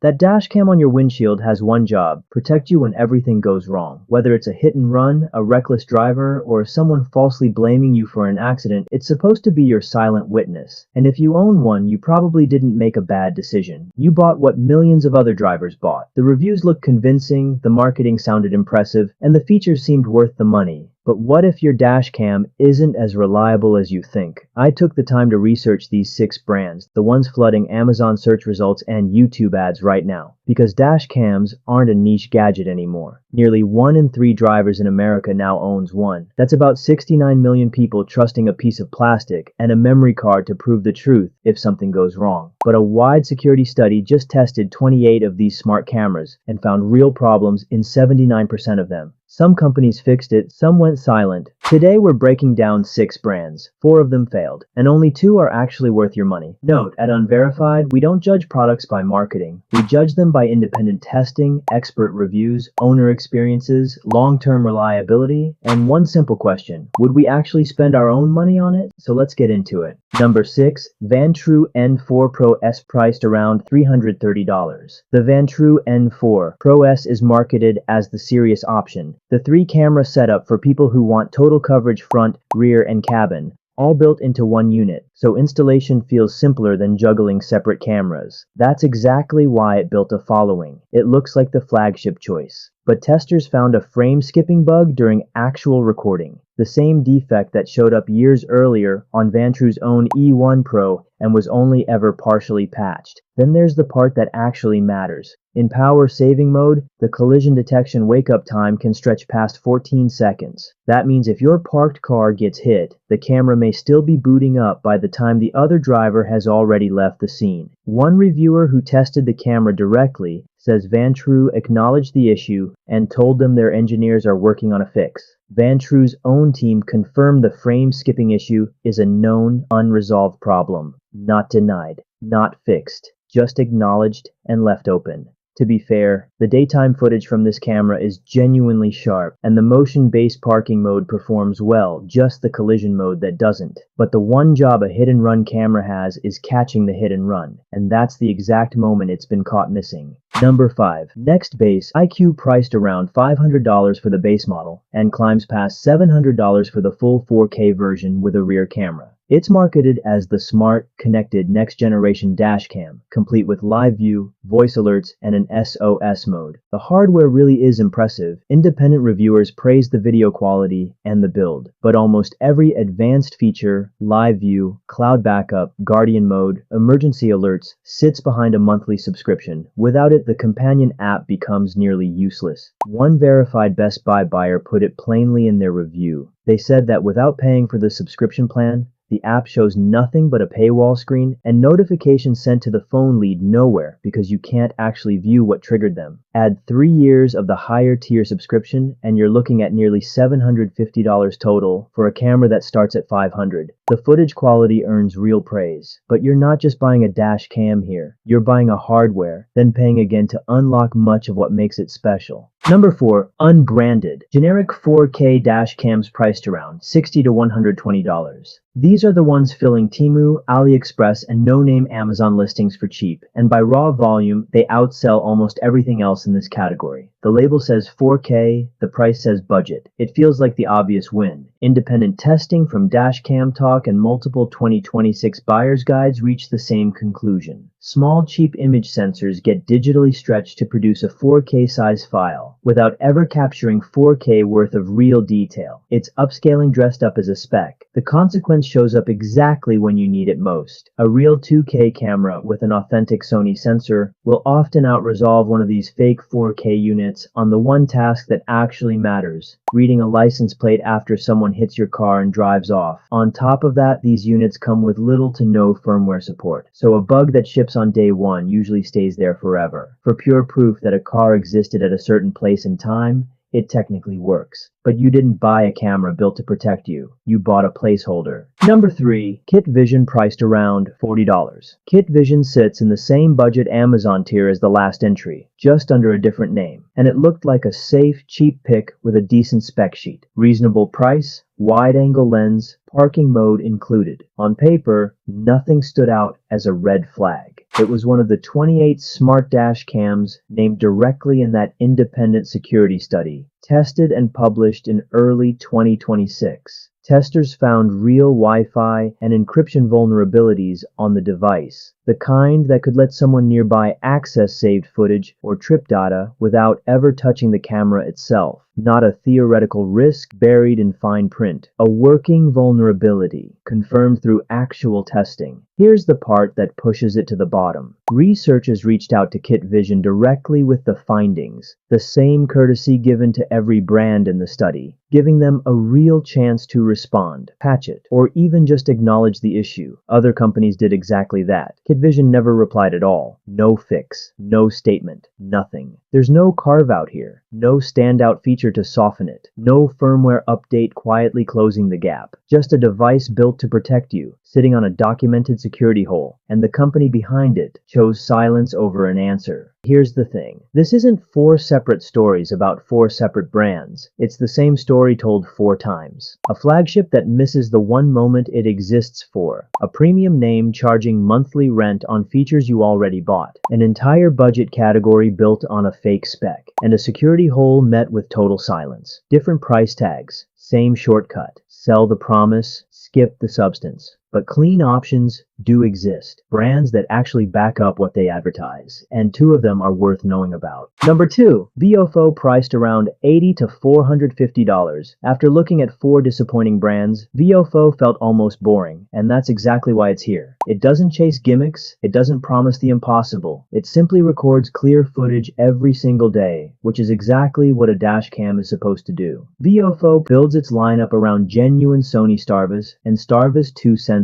That dash cam on your windshield has one job: protect you when everything goes wrong. Whether it's a hit and run, a reckless driver, or someone falsely blaming you for an accident, it's supposed to be your silent witness. And if you own one, you probably didn't make a bad decision. You bought what millions of other drivers bought. The reviews looked convincing, the marketing sounded impressive, and the features seemed worth the money. But what if your dash cam isn't as reliable as you think? I took the time to research these 6 brands, the ones flooding Amazon search results and YouTube ads right now. Because dash cams aren't a niche gadget anymore. Nearly 1 in 3 drivers in America now owns one. That's about 69 million people trusting a piece of plastic and a memory card to prove the truth if something goes wrong. But a wide security study just tested 28 of these smart cameras and found real problems in 79% of them. Some companies fixed it, some went silent. Today we're breaking down 6 brands. 4 of them failed, and only 2 are actually worth your money. Note, at Unverified, we don't judge products by marketing. We judge them by independent testing, expert reviews, owner experiences, long-term reliability, and one simple question: would we actually spend our own money on it? So let's get into it. Number 6, Vantrue N4 Pro S, priced around $330. The Vantrue N4 Pro S is marketed as the serious option, the 3-camera setup for people who want total coverage front, rear, and cabin, all built into one unit, so installation feels simpler than juggling separate cameras. That's exactly why it built a following. It looks like the flagship choice. But testers found a frame skipping bug during actual recording, the same defect that showed up years earlier on Vantrue's own E1 Pro and was only ever partially patched. Then there's the part that actually matters. In power saving mode, the collision detection wake-up time can stretch past 14 seconds. That means if your parked car gets hit, the camera may still be booting up by the time the other driver has already left the scene. One reviewer who tested the camera directly says Vantrue acknowledged the issue and told them their engineers are working on a fix. Vantrue's own team confirmed the frame skipping issue is a known, unresolved problem. Not denied, not fixed, just acknowledged and left open. To be fair, the daytime footage from this camera is genuinely sharp, and the motion-based parking mode performs well, just the collision mode that doesn't. But the one job a hit-and-run camera has is catching the hit-and-run, and that's the exact moment it's been caught missing. Number 5. Nextbase IQ, priced around $500 for the base model, and climbs past $700 for the full 4K version with a rear camera. It's marketed as the smart, connected next-generation dash cam, complete with live view, voice alerts, and an SOS mode. The hardware really is impressive. Independent reviewers praise the video quality and the build, but almost every advanced feature, live view, cloud backup, guardian mode, emergency alerts, sits behind a monthly subscription. Without it, the companion app becomes nearly useless. One verified Best Buy buyer put it plainly in their review. They said that without paying for the subscription plan, the app shows nothing but a paywall screen, and notifications sent to the phone lead nowhere because you can't actually view what triggered them. Add 3 years of the higher tier subscription and you're looking at nearly $750 total for a camera that starts at $500. The footage quality earns real praise, but you're not just buying a dash cam here. You're buying a hardware, then paying again to unlock much of what makes it special. Number 4, unbranded. Generic 4K dash cams priced around $60 to $120. These are the ones filling Temu, AliExpress, and no-name Amazon listings for cheap, and by raw volume, they outsell almost everything else in this category. The label says 4K, the price says budget. It feels like the obvious win. Independent testing from Dashcam Talk and multiple 2026 buyer's guides reach the same conclusion. Small, cheap image sensors get digitally stretched to produce a 4K size file, without ever capturing 4K worth of real detail. It's upscaling dressed up as a spec. The consequence shows up exactly when you need it most. A real 2K camera with an authentic Sony sensor will often out-resolve one of these fake 4K units on the one task that actually matters: reading a license plate after someone hits your car and drives off. On top of that, these units come with little to no firmware support, so a bug that ships on day one usually stays there forever. For pure proof that a car existed at a certain place and time, it technically works. But you didn't buy a camera built to protect you. You bought a placeholder. Number 3, Kitvision, priced around $40. Kitvision sits in the same budget Amazon tier as the last entry, just under a different name. And it looked like a safe, cheap pick with a decent spec sheet. Reasonable price, wide-angle lens, parking mode included. On paper, nothing stood out as a red flag. It was one of the 28 smart dash cams named directly in that independent security study, tested and published in early 2026. Testers found real Wi-Fi and encryption vulnerabilities on the device, the kind that could let someone nearby access saved footage or trip data without ever touching the camera itself. Not a theoretical risk buried in fine print. A working vulnerability, confirmed through actual testing. Here's the part that pushes it to the bottom. Researchers reached out to Kitvision directly with the findings, the same courtesy given to every brand in the study, giving them a real chance to respond, patch it, or even just acknowledge the issue. Other companies did exactly that. Kitvision never replied at all. No fix, no statement, nothing. There's no carve-out here, no standout feature to soften it, no firmware update quietly closing the gap. Just a device built to protect you, sitting on a documented security hole, and the company behind it chose silence over an answer. Here's the thing. This isn't 4 separate stories about 4 separate brands. It's the same story told 4 times. A flagship that misses the one moment it exists for. A premium name charging monthly rent on features you already bought. An entire budget category built on a fake spec. And a security hole met with total silence. Different price tags. Same shortcut. Sell the promise, skip the substance. But clean options do exist. Brands that actually back up what they advertise. And 2 of them are worth knowing about. Number 2. VIOFO priced around $80 to $450. After looking at 4 disappointing brands, VIOFO felt almost boring. And that's exactly why it's here. It doesn't chase gimmicks. It doesn't promise the impossible. It simply records clear footage every single day, which is exactly what a dash cam is supposed to do. VIOFO builds its lineup around genuine Sony Starvis and Starvis 2 sensors,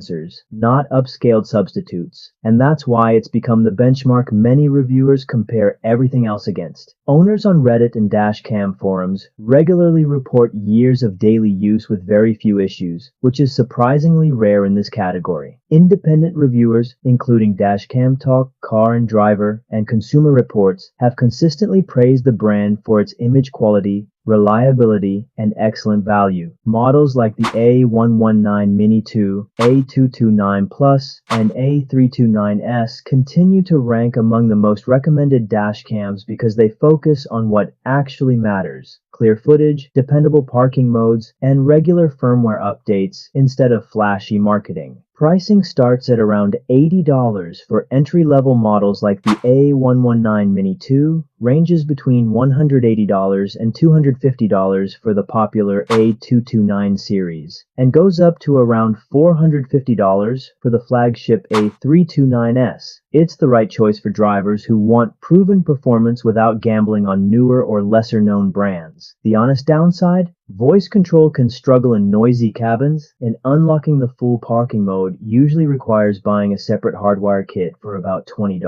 not upscaled substitutes, and that's why it's become the benchmark many reviewers compare everything else against. Owners on Reddit and dashcam forums regularly report years of daily use with very few issues, which is surprisingly rare in this category. Independent reviewers, including Dashcam Talk, Car and Driver, and Consumer Reports, have consistently praised the brand for its image quality, reliability, and excellent value. Models like the A119 Mini 2, A229 Plus, and A329S continue to rank among the most recommended dash cams because they focus on what actually matters: clear footage, dependable parking modes, and regular firmware updates instead of flashy marketing. Pricing starts at around $80 for entry-level models like the A119 Mini 2, ranges between $180 and $250 for the popular A229 series, and goes up to around $450 for the flagship A329S. It's the right choice for drivers who want proven performance without gambling on newer or lesser-known brands. The honest downside? Voice control can struggle in noisy cabins, and unlocking the full parking mode usually requires buying a separate hardwire kit for about $20.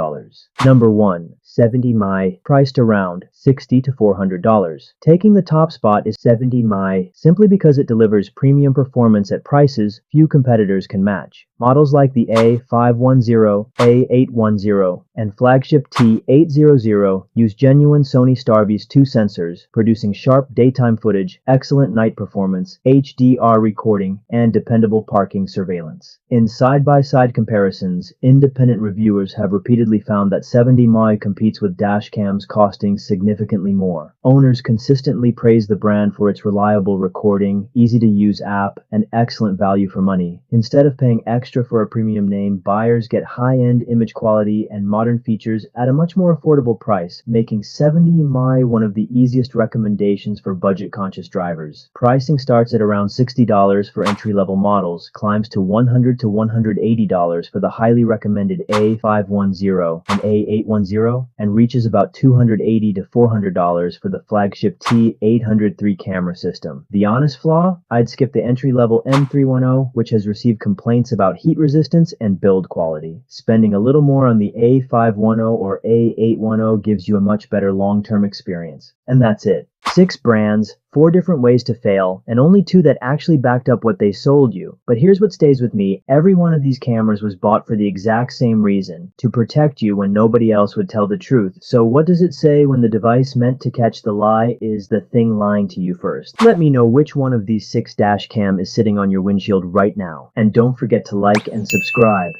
Number 1. 70mi, priced around $60 to $400. Taking the top spot is 70mi simply because it delivers premium performance at prices few competitors can match. Models like the A510, A810, and flagship T800 use genuine Sony Starvis 2 sensors, producing sharp daytime footage, excellent night performance, HDR recording, and dependable parking surveillance. In side-by-side comparisons, independent reviewers have repeatedly found that 70mi competes with dashcams costing significantly more. Owners consistently praise the brand for its reliable recording, easy-to-use app, and excellent value for money. Instead of paying extra for a premium name, buyers get high-end image quality and modern features at a much more affordable price, making 70mi one of the easiest recommendations for budget-conscious drivers. Pricing starts at around $60 for entry-level models, climbs to $100 to $180 for the highly recommended A510 and A810, and reaches about $280 to $400 for the flagship T803 camera system. The honest flaw? I'd skip the entry-level M310, which has received complaints about heat resistance and build quality. Spending a little more on the A510 or A810 gives you a much better long-term experience. And that's it. 6 brands, 4 different ways to fail, and only 2 that actually backed up what they sold you. But here's what stays with me. Every one of these cameras was bought for the exact same reason: to protect you when nobody else would tell the truth. So what does it say when the device meant to catch the lie is the thing lying to you first? Let me know which one of these 6 dash cam is sitting on your windshield right now. And don't forget to like and subscribe.